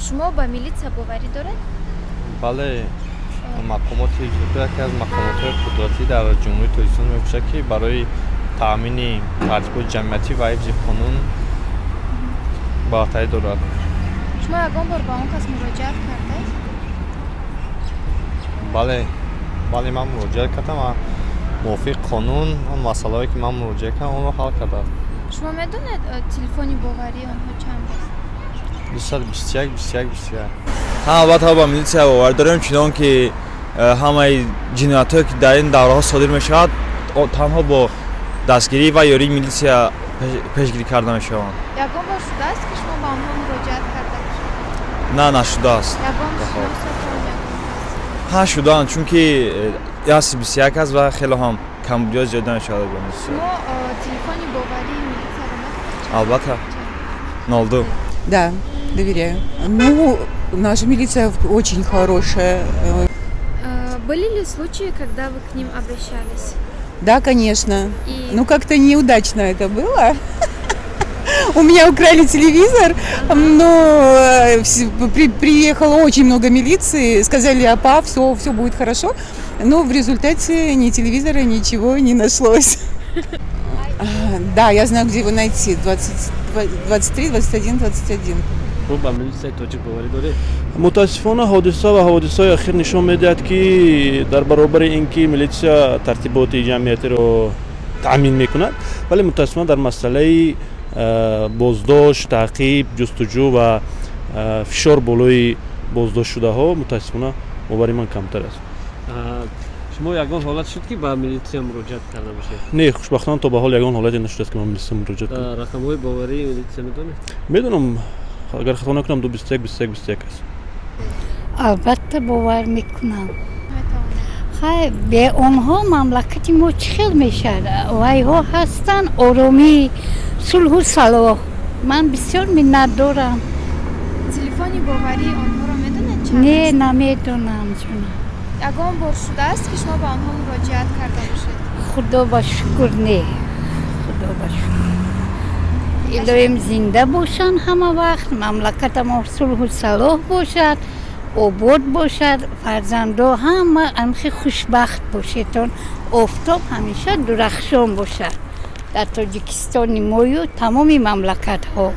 شما با میلیتسیا باوری دارد؟ بله مقامات اجرایی یکی از مقامات قدرتی در جمهوری تاجیکستان میباشد که برای تأمین ترتیب جمعیتی و حفظ قانون بالاتری دارد. شما یگان بار با اون کس مراجعت کرده؟ بله من مراجعه کردم و موافق قانون اون مسائلی که من مراجعه کردم اون رو حل کردم. شما میدونید تلفنی باوری آنها چند است؟ 221. ها البته با میلیتسیا باور داریم چون که همه جنایت‌ها که در این دوره‌ها صادر می‌شود تنها با دستگیری و یاری میلیتسیا پیشگیری کرده می‌شود. یگان بار شده است که شما با آنها مراجعت کرده باشید؟ نه نشده است. یگان شناسه ها شدن چون که یاس 21 است و خیلی هم کمبودی زیاد نشده بود. شما تلفنی باوری میلیتسیا رو البته نالدو. Да, доверяю. Ну, наша милиция очень хорошая. Были ли случаи, когда вы к ним обращались? Да, конечно. И- Ну, как-то неудачно это было. У меня украли телевизор, но приехало очень много милиции, сказали, опа, все будет хорошо. Но в результате ни телевизора, ничего не нашлось. Да, я знаю, где его найти. 23, 21, 21. خب با میلیتسیا تاجیک باوری داره؟ متاسفانه حادثه اخیر نشان میدهد که در برابر اینکه میلیتسیا ترتیبات جمعیتی رو تأمین میکند ولی متاسفانه در مسئله بازداشت، تعقیب، جستجو و فشار بالای بازداشت شده ها متاسفانه باور من کمتر است. شما یگان حالت شد که با میلیتسیا مراجعت کرده باشید؟ نه خوشبختانه تا به حال یگان حالتی نشده است که من میلیتسیا مراجعت کنم. رقم‌های باوری میلیتسیا میدونید؟ میدونم اگر خطا نکنم 221 است. البته باور میکنم. خیلی به اونها مملکت ما چخیل میشد. وایها هستن آرامی صلح و صلاح. من بسیار منت دارم. تلفنی باوری آنها رو میدونید چند نه است؟ نمیدونم جون. یگان بار شده است که شما با آنها مراجعت کرده باشید؟ خدا با شکر نه. خدا با شکر. الهیم زنده باشن همه وقت مملکت ما صلح و صلاح باشد آباد باشد فرزندا همه همخی خوشبخت باشد تا آفتاب همیشه درخشان باشد در تاجیکستان ما و تمام مملکت ها